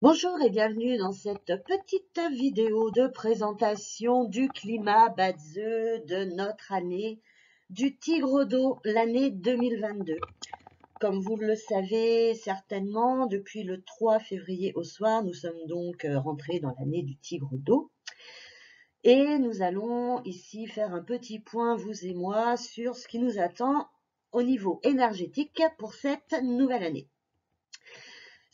Bonjour et bienvenue dans cette petite vidéo de présentation du climat Batzeu de notre année du Tigre d'eau, l'année 2022. Comme vous le savez certainement, depuis le 3 février au soir, nous sommes donc rentrés dans l'année du Tigre d'eau. Et nous allons ici faire un petit point, vous et moi, sur ce qui nous attend au niveau énergétique pour cette nouvelle année.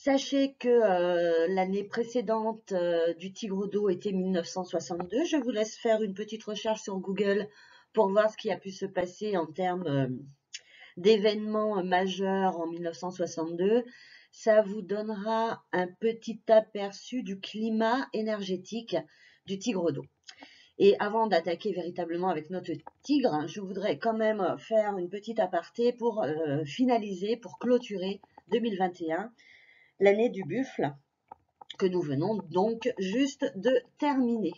Sachez que l'année précédente du Tigre d'eau était 1962. Je vous laisse faire une petite recherche sur Google pour voir ce qui a pu se passer en termes d'événements majeurs en 1962. Ça vous donnera un petit aperçu du climat énergétique du Tigre d'eau. Et avant d'attaquer véritablement avec notre tigre, je voudrais quand même faire une petite aparté pour finaliser, pour clôturer 2021. L'année du buffle, que nous venons donc juste de terminer.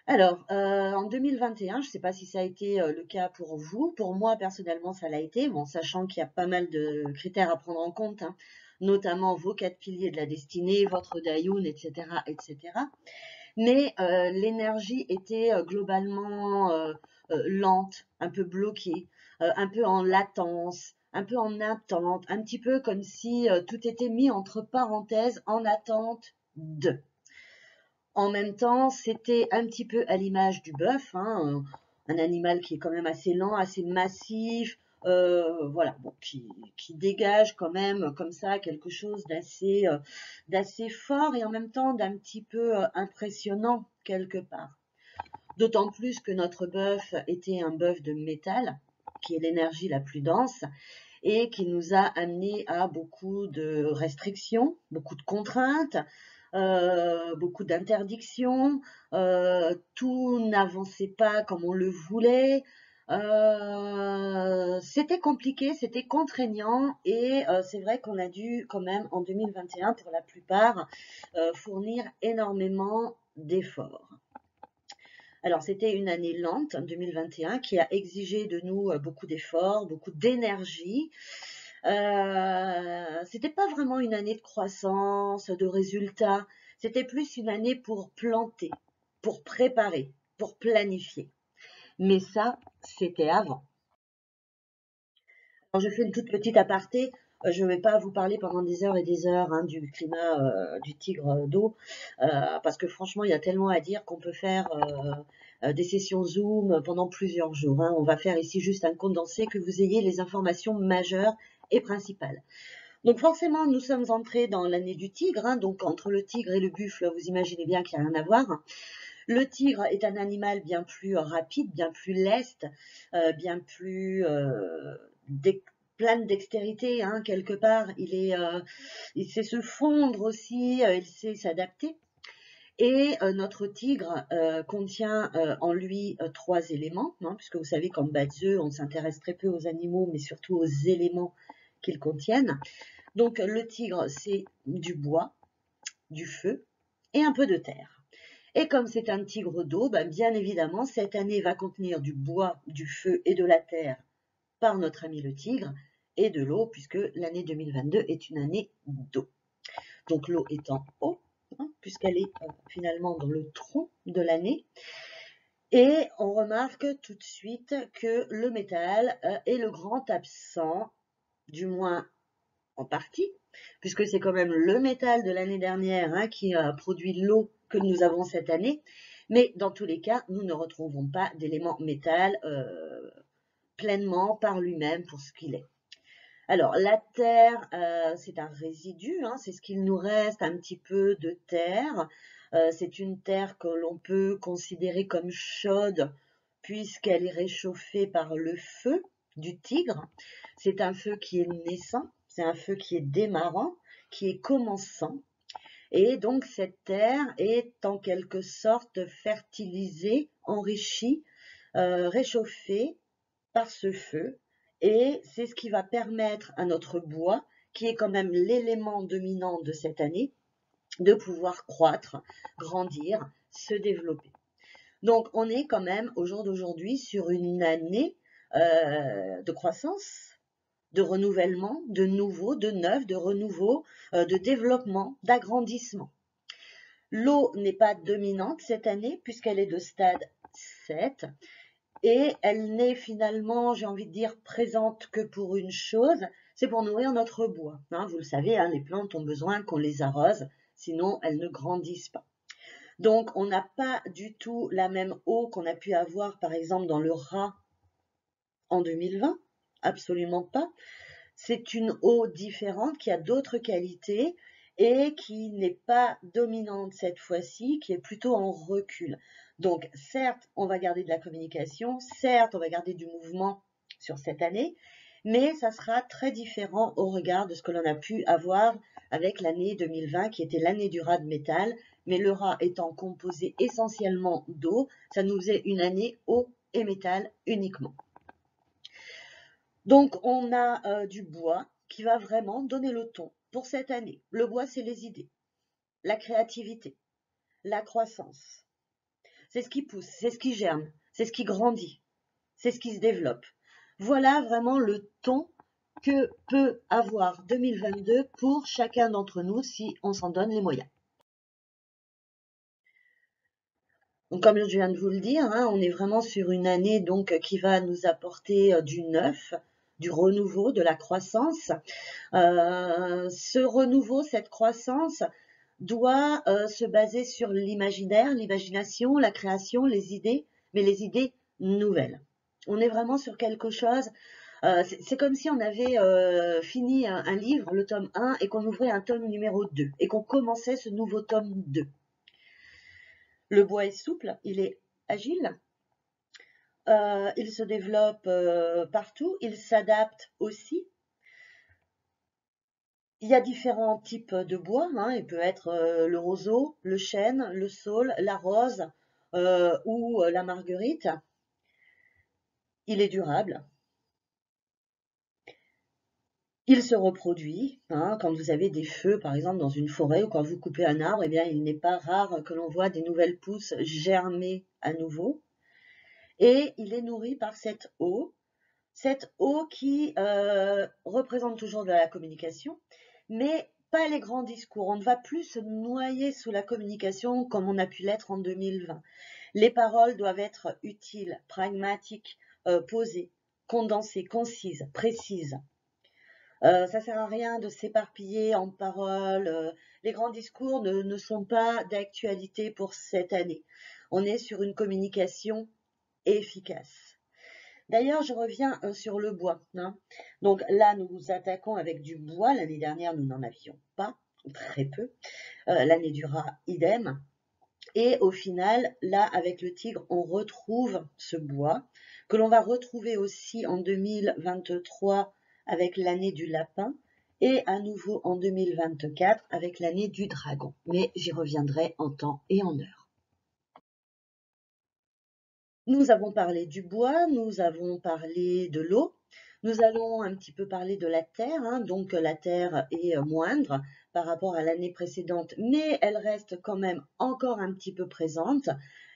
Alors, en 2021, je ne sais pas si ça a été le cas pour vous. Pour moi, personnellement, ça l'a été, bon, sachant qu'il y a pas mal de critères à prendre en compte, hein, notamment vos 4 piliers de la destinée, votre Dayun, etc. etc. Mais l'énergie était globalement lente, un peu bloquée, un peu en latence, un peu en attente, un petit peu comme si tout était mis entre parenthèses en attente de. En même temps, c'était un petit peu à l'image du bœuf, hein, un animal qui est quand même assez lent, assez massif, voilà, bon, qui dégage quand même comme ça quelque chose d'assez fort et en même temps d'un petit peu impressionnant quelque part. D'autant plus que notre bœuf était un bœuf de métal, qui est l'énergie la plus dense, et qui nous a amené à beaucoup de restrictions, beaucoup de contraintes, beaucoup d'interdictions, tout n'avançait pas comme on le voulait. C'était compliqué, c'était contraignant et c'est vrai qu'on a dû quand même en 2021 pour la plupart fournir énormément d'efforts. Alors, c'était une année lente, 2021, qui a exigé de nous beaucoup d'efforts, beaucoup d'énergie. C'était pas vraiment une année de croissance, de résultats. C'était plus une année pour planter, pour préparer, pour planifier. Mais ça, c'était avant. Alors, je fais une toute petite aparté. Je ne vais pas vous parler pendant des heures et des heures hein, du climat du Tigre d'eau, parce que franchement, il y a tellement à dire qu'on peut faire des sessions Zoom pendant plusieurs jours. Hein. On va faire ici juste un condensé, que vous ayez les informations majeures et principales. Donc forcément, nous sommes entrés dans l'année du tigre, hein, donc entre le tigre et le buffle, vous imaginez bien qu'il n'y a rien à voir. Le tigre est un animal bien plus rapide, bien plus leste, bien plus plein de dextérité, hein, quelque part. Il sait se fondre aussi, il sait s'adapter. Et notre tigre contient en lui 3 éléments, hein, puisque vous savez qu'en Batzeu, on s'intéresse très peu aux animaux, mais surtout aux éléments qu'ils contiennent. Donc le tigre, c'est du bois, du feu et un peu de terre. Et comme c'est un tigre d'eau, ben bien évidemment, cette année va contenir du bois, du feu et de la terre par notre ami le tigre, et de l'eau, puisque l'année 2022 est une année d'eau. Donc l'eau est en haut, hein, puisqu'elle est finalement dans le tronc de l'année. Et on remarque tout de suite que le métal est le grand absent, du moins en partie, puisque c'est quand même le métal de l'année dernière hein, qui a produit l'eau que nous avons cette année. Mais dans tous les cas, nous ne retrouvons pas d'élément métal pleinement par lui-même pour ce qu'il est. Alors, la terre, c'est un résidu, hein, c'est ce qu'il nous reste, un petit peu de terre. C'est une terre que l'on peut considérer comme chaude puisqu'elle est réchauffée par le feu du tigre. C'est un feu qui est naissant, c'est un feu qui est démarrant, qui est commençant. Et donc, cette terre est en quelque sorte fertilisée, enrichie, réchauffée par ce feu et c'est ce qui va permettre à notre bois, qui est quand même l'élément dominant de cette année, de pouvoir croître, grandir, se développer. Donc on est quand même au jour d'aujourd'hui sur une année de croissance, de renouvellement, de nouveau, de neuf, de renouveau, de développement, d'agrandissement. L'eau n'est pas dominante cette année puisqu'elle est de stade 7 et elle n'est finalement, j'ai envie de dire, présente que pour une chose, c'est pour nourrir notre bois. Hein, vous le savez, hein, les plantes ont besoin qu'on les arrose, sinon elles ne grandissent pas. Donc on n'a pas du tout la même eau qu'on a pu avoir par exemple dans le Raz en 2020, absolument pas. C'est une eau différente qui a d'autres qualités et qui n'est pas dominante cette fois-ci, qui est plutôt en recul. Donc certes, on va garder de la communication, certes, on va garder du mouvement sur cette année, mais ça sera très différent au regard de ce que l'on a pu avoir avec l'année 2020 qui était l'année du raz de métal, mais le raz étant composé essentiellement d'eau, ça nous faisait une année eau et métal uniquement. Donc, on a du bois qui va vraiment donner le ton pour cette année. Le bois, c'est les idées, la créativité, la croissance. C'est ce qui pousse, c'est ce qui germe, c'est ce qui grandit, c'est ce qui se développe. Voilà vraiment le ton que peut avoir 2022 pour chacun d'entre nous si on s'en donne les moyens. Donc, comme je viens de vous le dire, hein, on est vraiment sur une année donc qui va nous apporter du neuf, du renouveau, de la croissance. Ce renouveau, cette croissance doit se baser sur l'imaginaire, l'imagination, la création, les idées, mais les idées nouvelles. On est vraiment sur quelque chose, c'est comme si on avait fini un livre, le tome 1, et qu'on ouvrait un tome numéro 2, et qu'on commençait ce nouveau tome 2. Le bois est souple, il est agile, il se développe partout, il s'adapte aussi. Il y a différents types de bois, hein. Il peut être le roseau, le chêne, le saule, la rose ou la marguerite. Il est durable. Il se reproduit. Hein. Quand vous avez des feux, par exemple, dans une forêt ou quand vous coupez un arbre, eh bien, il n'est pas rare que l'on voit des nouvelles pousses germer à nouveau. Et il est nourri par cette eau qui représente toujours de la communication, mais pas les grands discours. On ne va plus se noyer sous la communication comme on a pu l'être en 2020. Les paroles doivent être utiles, pragmatiques, posées, condensées, concises, précises. Ça sert à rien de s'éparpiller en paroles. Les grands discours ne sont pas d'actualité pour cette année. On est sur une communication efficace. D'ailleurs, je reviens sur le bois. Hein. Donc là, nous nous attaquons avec du bois. L'année dernière, nous n'en avions pas, très peu. L'année du raz, idem. Et au final, là, avec le tigre, on retrouve ce bois que l'on va retrouver aussi en 2023 avec l'année du lapin et à nouveau en 2024 avec l'année du dragon. Mais j'y reviendrai en temps et en heure. Nous avons parlé du bois, nous avons parlé de l'eau, nous allons un petit peu parler de la terre, hein. Donc la terre est moindre par rapport à l'année précédente, mais elle reste quand même encore un petit peu présente.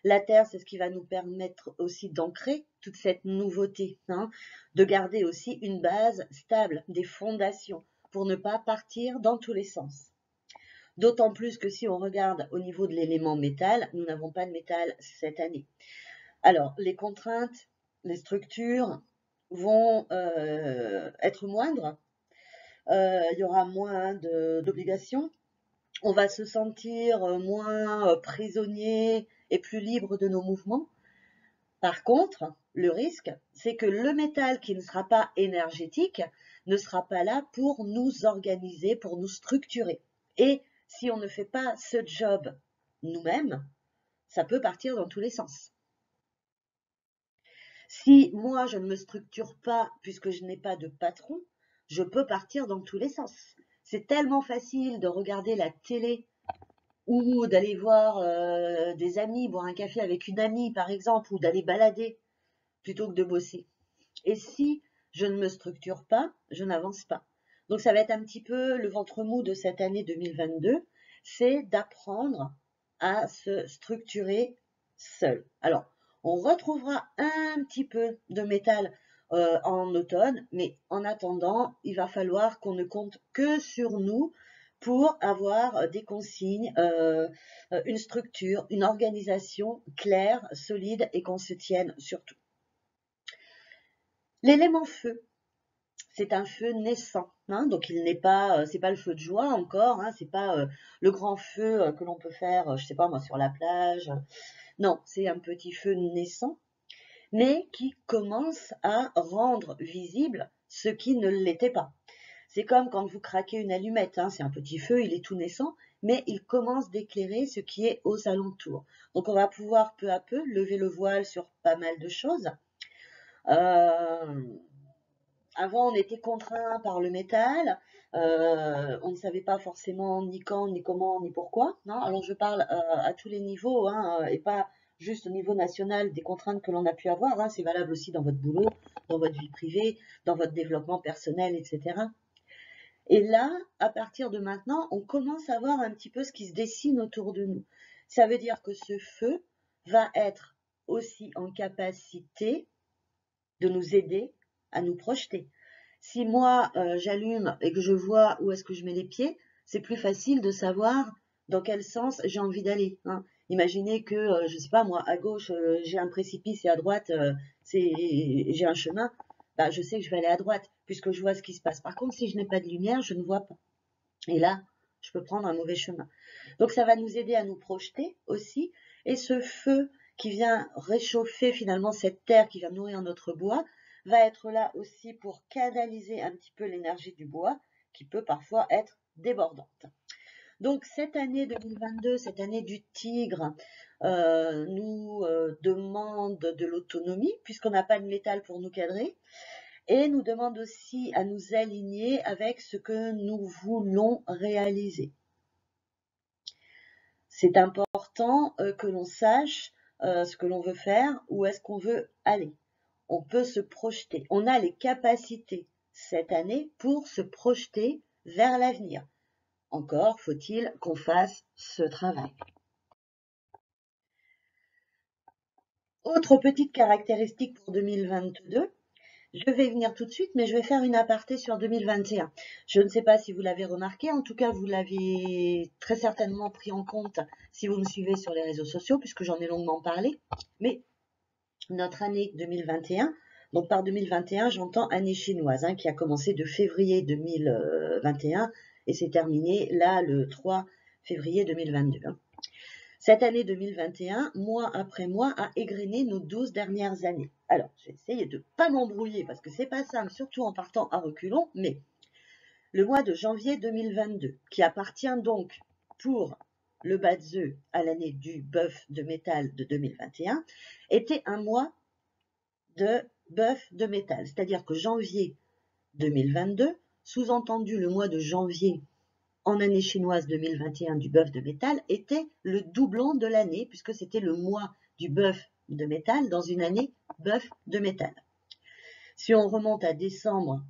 La terre, c'est ce qui va nous permettre aussi d'ancrer toute cette nouveauté, hein, de garder aussi une base stable, des fondations, pour ne pas partir dans tous les sens. D'autant plus que si on regarde au niveau de l'élément métal, nous n'avons pas de métal cette année. Alors, les contraintes, les structures vont être moindres. Il y aura moins d'obligations. On va se sentir moins prisonnier et plus libre de nos mouvements. Par contre, le risque, c'est que le métal qui ne sera pas énergétique ne sera pas là pour nous organiser, pour nous structurer. Et si on ne fait pas ce job nous-mêmes, ça peut partir dans tous les sens. Si moi, je ne me structure pas puisque je n'ai pas de patron, je peux partir dans tous les sens. C'est tellement facile de regarder la télé ou d'aller voir des amis, boire un café avec une amie par exemple, ou d'aller balader plutôt que de bosser. Et si je ne me structure pas, je n'avance pas. Donc ça va être un petit peu le ventre mou de cette année 2022, c'est d'apprendre à se structurer seul. Alors, on retrouvera un petit peu de métal en automne, mais en attendant, il va falloir qu'on ne compte que sur nous pour avoir des consignes, une structure, une organisation claire, solide et qu'on se tienne surtout. L'élément feu, c'est un feu naissant, hein, donc il n'est pas, c'est pas le feu de joie encore, hein, c'est pas le grand feu que l'on peut faire, je sais pas moi, sur la plage. Non, c'est un petit feu naissant, mais qui commence à rendre visible ce qui ne l'était pas. C'est comme quand vous craquez une allumette, hein, c'est un petit feu, il est tout naissant, mais il commence d'éclairer ce qui est aux alentours. Donc on va pouvoir peu à peu lever le voile sur pas mal de choses. Avant, on était contraint par le métal. On ne savait pas forcément ni quand, ni comment, ni pourquoi. Non, alors je parle à tous les niveaux, hein, et pas juste au niveau national des contraintes que l'on a pu avoir. Hein, c'est valable aussi dans votre boulot, dans votre vie privée, dans votre développement personnel, etc. Et là, à partir de maintenant, on commence à voir un petit peu ce qui se dessine autour de nous. Ça veut dire que ce feu va être aussi en capacité de nous aider à nous projeter. Si moi, j'allume et que je vois où est-ce que je mets les pieds, c'est plus facile de savoir dans quel sens j'ai envie d'aller. Hein. Imaginez que, je sais pas moi, à gauche, j'ai un précipice et à droite, j'ai un chemin. Bah, je sais que je vais aller à droite puisque je vois ce qui se passe. Par contre, si je n'ai pas de lumière, je ne vois pas. Et là, je peux prendre un mauvais chemin. Donc, ça va nous aider à nous projeter aussi. Et ce feu qui vient réchauffer finalement cette terre qui vient nourrir notre bois, va être là aussi pour canaliser un petit peu l'énergie du bois qui peut parfois être débordante. Donc cette année 2022, cette année du tigre, nous demande de l'autonomie puisqu'on n'a pas de métal pour nous cadrer et nous demande aussi à nous aligner avec ce que nous voulons réaliser. C'est important que l'on sache ce que l'on veut faire, où est-ce qu'on veut aller. On peut se projeter. On a les capacités cette année pour se projeter vers l'avenir. Encore faut-il qu'on fasse ce travail. Autre petite caractéristique pour 2022, je vais venir tout de suite, mais je vais faire une aparté sur 2021. Je ne sais pas si vous l'avez remarqué, en tout cas vous l'avez très certainement pris en compte si vous me suivez sur les réseaux sociaux, puisque j'en ai longuement parlé. Mais notre année 2021, donc par 2021, j'entends année chinoise, hein, qui a commencé de février 2021 et s'est terminée là le 3 février 2022. Hein. Cette année 2021, mois après mois, a égrené nos 12 dernières années. Alors, j'ai essayé de ne pas m'embrouiller parce que c'est pas simple, surtout en partant à reculons, mais le mois de janvier 2022, qui appartient donc pour le Batzeu à l'année du bœuf de métal de 2021, était un mois de bœuf de métal. C'est-à-dire que janvier 2022, sous-entendu le mois de janvier en année chinoise 2021 du bœuf de métal, était le doublon de l'année, puisque c'était le mois du bœuf de métal dans une année bœuf de métal. Si on remonte à décembre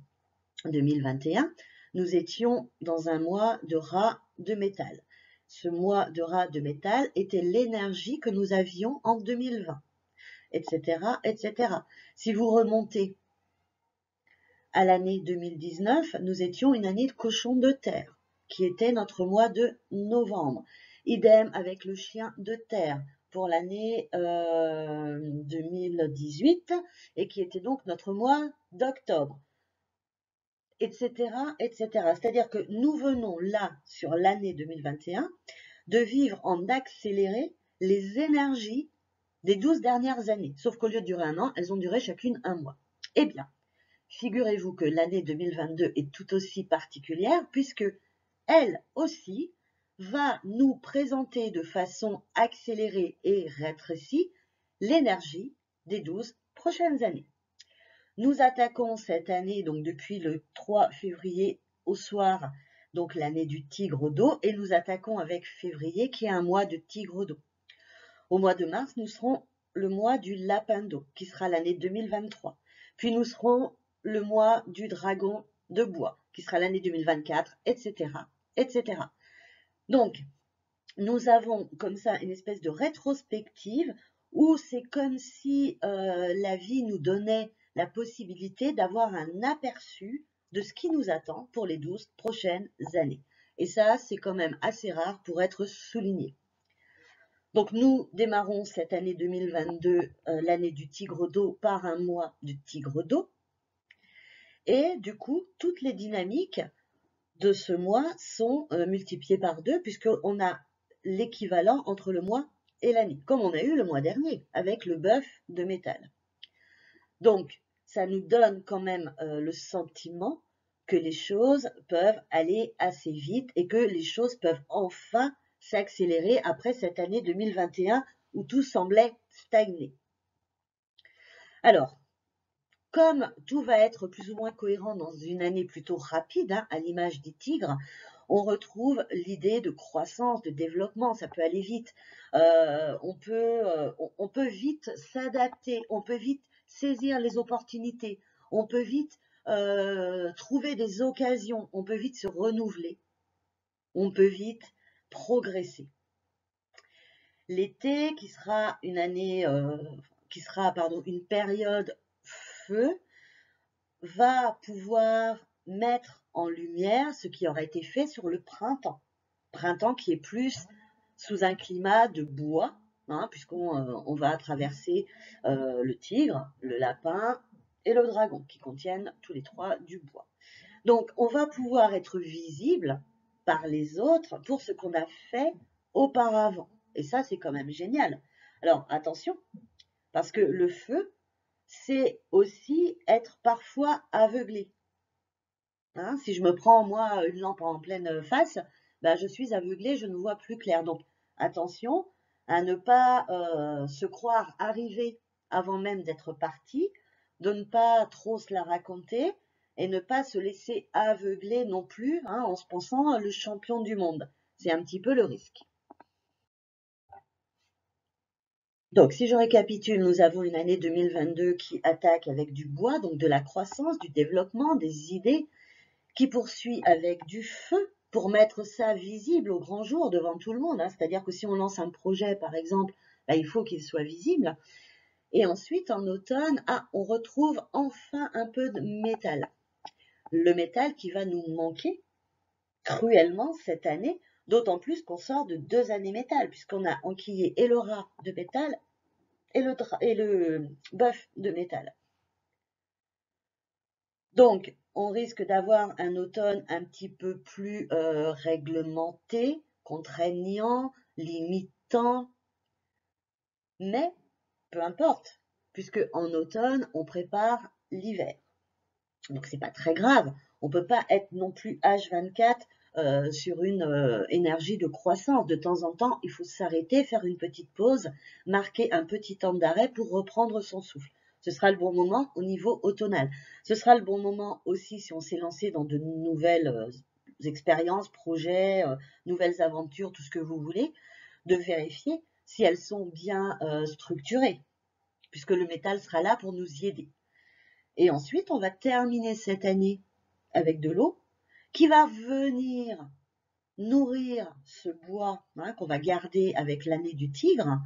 2021, nous étions dans un mois de rat de métal. Ce mois de rat de métal était l'énergie que nous avions en 2020, etc., etc. Si vous remontez à l'année 2019, nous étions une année de cochon de terre, qui était notre mois de novembre. Idem avec le chien de terre pour l'année 2018 et qui était donc notre mois d'octobre, etc., etc. C'est-à-dire que nous venons là, sur l'année 2021, de vivre en accéléré les énergies des 12 dernières années. Sauf qu'au lieu de durer un an, elles ont duré chacune un mois. Eh bien, figurez-vous que l'année 2022 est tout aussi particulière puisque elle aussi va nous présenter de façon accélérée et rétrécie l'énergie des 12 prochaines années. Nous attaquons cette année, donc depuis le 3 février au soir, donc l'année du tigre d'eau, et nous attaquons avec février qui est un mois de tigre d'eau. Au mois de mars, nous serons le mois du lapin d'eau, qui sera l'année 2023. Puis nous serons le mois du dragon de bois, qui sera l'année 2024, etc., etc. Donc, nous avons comme ça une espèce de rétrospective où c'est comme si la vie nous donnait la possibilité d'avoir un aperçu de ce qui nous attend pour les 12 prochaines années. Et ça, c'est quand même assez rare pour être souligné. Donc nous démarrons cette année 2022, l'année du tigre d'eau, par un mois du tigre d'eau. Et du coup, toutes les dynamiques de ce mois sont multipliées par 2 puisqu'on a l'équivalent entre le mois et l'année, comme on a eu le mois dernier avec le bœuf de métal. Donc, ça nous donne quand même le sentiment que les choses peuvent aller assez vite et que les choses peuvent enfin s'accélérer après cette année 2021 où tout semblait stagner. Alors, comme tout va être plus ou moins cohérent dans une année plutôt rapide, hein, à l'image des tigres, on retrouve l'idée de croissance, de développement, ça peut aller vite. On peut vite s'adapter, on peut vite saisir les opportunités, on peut vite trouver des occasions, on peut vite se renouveler, on peut vite progresser. L'été, qui sera une année, une période feu, va pouvoir mettre en lumière ce qui aura été fait sur le printemps. Printemps qui est plus sous un climat de bois, hein, puisqu'on va traverser le tigre, le lapin et le dragon, qui contiennent tous les trois du bois. Donc, on va pouvoir être visible par les autres pour ce qu'on a fait auparavant. Et ça, c'est quand même génial. Alors, attention, parce que le feu, c'est aussi être parfois aveuglé. Hein, si je me prends, moi, une lampe en pleine face, ben, je suis aveuglée, je ne vois plus clair. Donc, attention à ne pas se croire arrivé avant même d'être parti, de ne pas trop se la raconter et ne pas se laisser aveugler non plus, hein, en se pensant le champion du monde. C'est un petit peu le risque. Donc, si je récapitule, nous avons une année 2022 qui attaque avec du bois, donc de la croissance, du développement, des idées, qui poursuit avec du feu pour mettre ça visible au grand jour devant tout le monde. Hein. C'est-à-dire que si on lance un projet, par exemple, bah, il faut qu'il soit visible. Et ensuite, en automne, on retrouve enfin un peu de métal. Le métal qui va nous manquer cruellement cette année, d'autant plus qu'on sort de 2 années métal, puisqu'on a enquillé et le rat de métal et le bœuf de métal. Donc, on risque d'avoir un automne un petit peu plus réglementé, contraignant, limitant, mais peu importe, puisque en automne, on prépare l'hiver. Donc, c'est pas très grave. On peut pas être non plus H24 sur une énergie de croissance. De temps en temps, il faut s'arrêter, faire une petite pause, marquer un petit temps d'arrêt pour reprendre son souffle. Ce sera le bon moment au niveau automnal. Ce sera le bon moment aussi si on s'est lancé dans de nouvelles expériences, projets, nouvelles aventures, tout ce que vous voulez, de vérifier si elles sont bien structurées, puisque le métal sera là pour nous y aider. Et ensuite, on va terminer cette année avec de l'eau qui va venir nourrir ce bois, hein, qu'on va garder avec l'année du tigre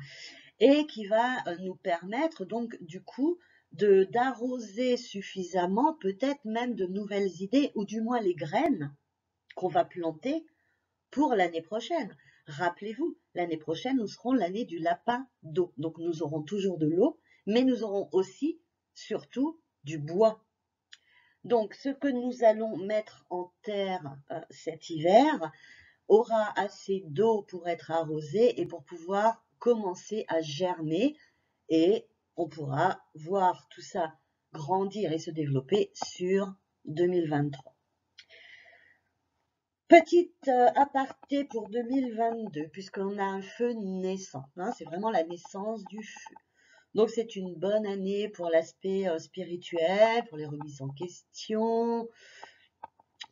et qui va nous permettre donc du coup d'arroser suffisamment, peut-être même de nouvelles idées ou du moins les graines qu'on va planter pour l'année prochaine. Rappelez-vous, l'année prochaine, nous serons l'année du lapin d'eau. Donc nous aurons toujours de l'eau, mais nous aurons aussi, surtout, du bois. Donc, ce que nous allons mettre en terre cet hiver aura assez d'eau pour être arrosé et pour pouvoir commencer à germer et on pourra voir tout ça grandir et se développer sur 2023. Petite aparté pour 2022, puisqu'on a un feu naissant, hein, c'est vraiment la naissance du feu. Donc c'est une bonne année pour l'aspect spirituel, pour les remises en question,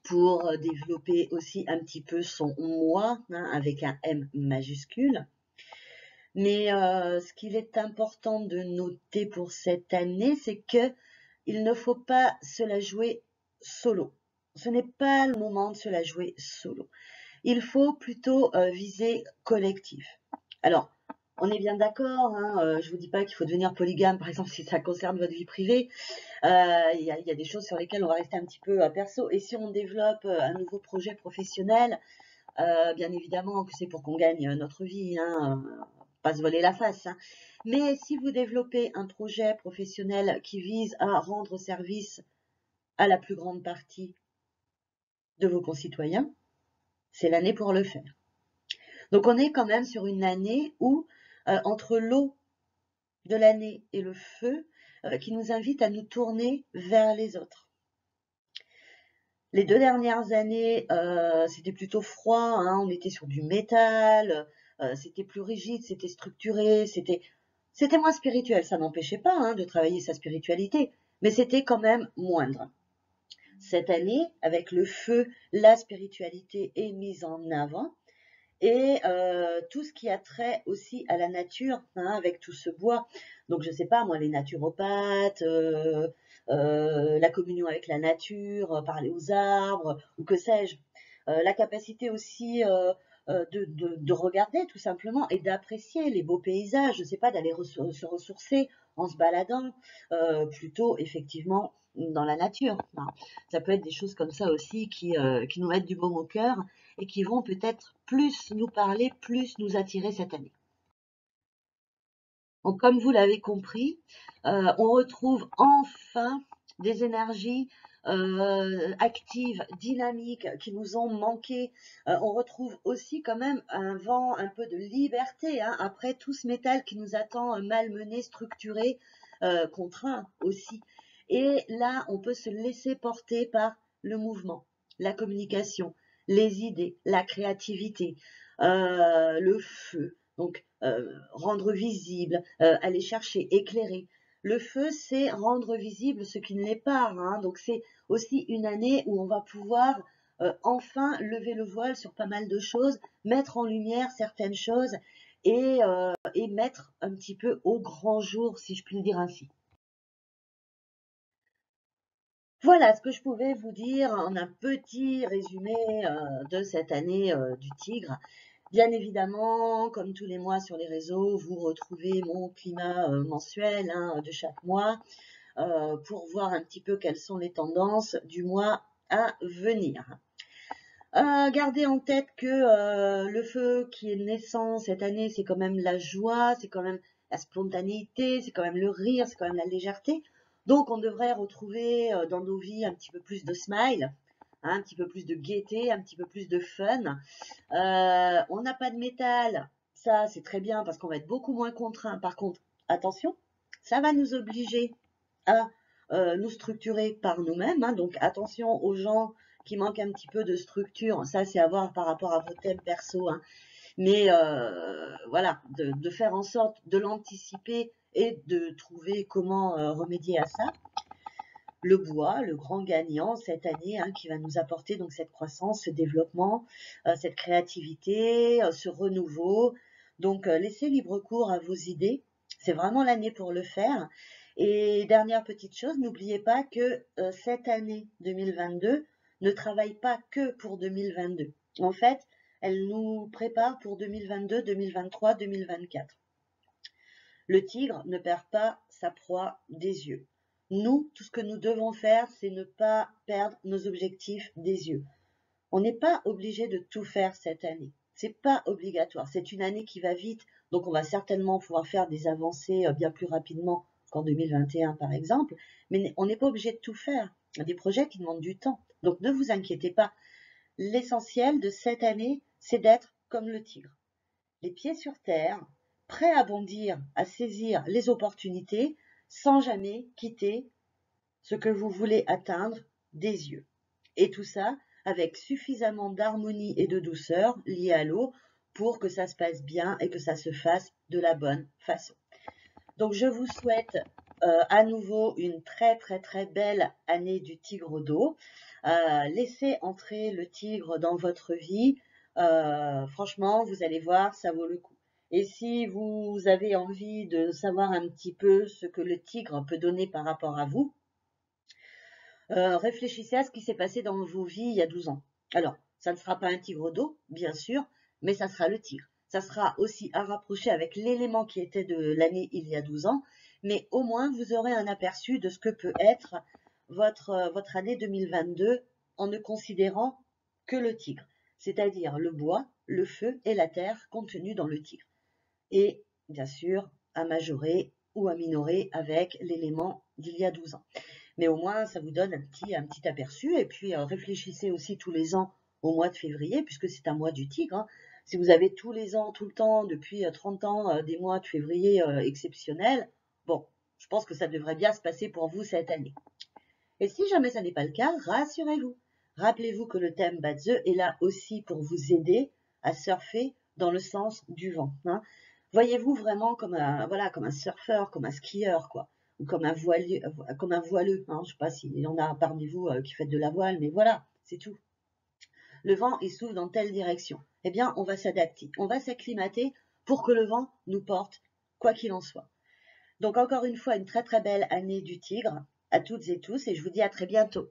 pour développer aussi un petit peu son moi, hein, avec un M majuscule. Mais ce qu'il est important de noter pour cette année, c'est qu'il ne faut pas se la jouer solo. Ce n'est pas le moment de se la jouer solo. Il faut plutôt viser collectif. Alors, On est bien d'accord, hein, je vous dis pas qu'il faut devenir polygame, par exemple, si ça concerne votre vie privée. Il y a des choses sur lesquelles on va rester un petit peu perso. Et si on développe un nouveau projet professionnel, bien évidemment que c'est pour qu'on gagne notre vie, hein, pas se voler la face, hein. Mais si vous développez un projet professionnel qui vise à rendre service à la plus grande partie de vos concitoyens, c'est l'année pour le faire. Donc on est quand même sur une année où, entre l'eau de l'année et le feu, qui nous invite à nous tourner vers les autres. Les 2 dernières années, c'était plutôt froid, hein, on était sur du métal, c'était plus rigide, c'était structuré, c'était moins spirituel. Ça n'empêchait pas, hein, de travailler sa spiritualité, mais c'était quand même moindre. Cette année, avec le feu, la spiritualité est mise en avant et tout ce qui a trait aussi à la nature, hein, avec tout ce bois. Donc je sais pas moi, les naturopathes, la communion avec la nature, parler aux arbres, ou que sais-je. La capacité aussi de regarder tout simplement et d'apprécier les beaux paysages, je sais pas, d'aller se ressourcer en se baladant, plutôt effectivement dans la nature. Enfin, ça peut être des choses comme ça aussi qui nous mettent du baume au cœur et qui vont peut-être plus nous parler, plus nous attirer cette année. Donc, comme vous l'avez compris, on retrouve enfin des énergies actives, dynamiques, qui nous ont manqué. On retrouve aussi quand même un vent, un peu de liberté, hein, après tout ce métal qui nous attend malmené, structuré, contraint aussi. Et là, on peut se laisser porter par le mouvement, la communication, les idées, la créativité, le feu. Donc, rendre visible, aller chercher, éclairer. Le feu, c'est rendre visible ce qui ne l'est pas, hein. Donc, c'est aussi une année où on va pouvoir enfin lever le voile sur pas mal de choses, mettre en lumière certaines choses et mettre un petit peu au grand jour, si je puis le dire ainsi. Voilà ce que je pouvais vous dire en un petit résumé de cette année du tigre. Bien évidemment, comme tous les mois sur les réseaux, vous retrouvez mon climat mensuel, hein, de chaque mois pour voir un petit peu quelles sont les tendances du mois à venir. Gardez en tête que le feu qui est naissant cette année, c'est quand même la joie, c'est quand même la spontanéité, c'est quand même le rire, c'est quand même la légèreté. Donc on devrait retrouver dans nos vies un petit peu plus de smile, hein, un petit peu plus de gaieté, un petit peu plus de fun. On n'a pas de métal, ça c'est très bien parce qu'on va être beaucoup moins contraint. Par contre, attention, ça va nous obliger à nous structurer par nous-mêmes, hein, donc attention aux gens qui manquent un petit peu de structure, ça c'est à voir par rapport à vos thèmes perso, hein. Mais voilà, de faire en sorte de l'anticiper et de trouver comment remédier à ça. Le bois, le grand gagnant cette année, hein, qui va nous apporter donc cette croissance, ce développement, cette créativité, ce renouveau. Donc, laissez libre cours à vos idées. C'est vraiment l'année pour le faire. Et dernière petite chose, n'oubliez pas que cette année 2022 ne travaille pas que pour 2022. En fait, elle nous prépare pour 2022, 2023, 2024. Le tigre ne perd pas sa proie des yeux. Nous, tout ce que nous devons faire, c'est ne pas perdre nos objectifs des yeux. On n'est pas obligé de tout faire cette année. C'est pas obligatoire. C'est une année qui va vite, donc on va certainement pouvoir faire des avancées bien plus rapidement qu'en 2021 par exemple, mais on n'est pas obligé de tout faire. Il y a des projets qui demandent du temps. Donc ne vous inquiétez pas. L'essentiel de cette année, c'est d'être comme le tigre, les pieds sur terre, prêts à bondir, à saisir les opportunités, sans jamais quitter ce que vous voulez atteindre des yeux. Et tout ça avec suffisamment d'harmonie et de douceur liée à l'eau pour que ça se passe bien et que ça se fasse de la bonne façon. Donc je vous souhaite à nouveau une très très très belle année du tigre d'eau. Laissez entrer le tigre dans votre vie. Franchement, vous allez voir, ça vaut le coup. Et si vous avez envie de savoir un petit peu ce que le tigre peut donner par rapport à vous, réfléchissez à ce qui s'est passé dans vos vies il y a 12 ans. Alors, ça ne sera pas un tigre d'eau, bien sûr, mais ça sera le tigre. Ça sera aussi à rapprocher avec l'élément qui était de l'année il y a 12 ans, mais au moins vous aurez un aperçu de ce que peut être votre année 2022 en ne considérant que le tigre, c'est-à-dire le bois, le feu et la terre contenus dans le tigre. Et bien sûr, à majorer ou à minorer avec l'élément d'il y a 12 ans. Mais au moins, ça vous donne un petit aperçu. Et puis, réfléchissez aussi tous les ans au mois de février, puisque c'est un mois du tigre. Hein. Si vous avez tous les ans, tout le temps, depuis 30 ans, des mois de février exceptionnels, bon, je pense que ça devrait bien se passer pour vous cette année. Et si jamais ça n'est pas le cas, rassurez-vous. Rappelez-vous que le thème Badze est là aussi pour vous aider à surfer dans le sens du vent. Hein. Voyez-vous vraiment comme un surfeur, comme un skieur, quoi, ou comme un voileux. Hein. Je ne sais pas s'il y en a parmi vous qui faites de la voile, mais voilà, c'est tout. Le vent, il souffle dans telle direction. Eh bien, on va s'adapter, on va s'acclimater pour que le vent nous porte, quoi qu'il en soit. Donc, encore une fois, une très très belle année du tigre à toutes et tous, et je vous dis à très bientôt.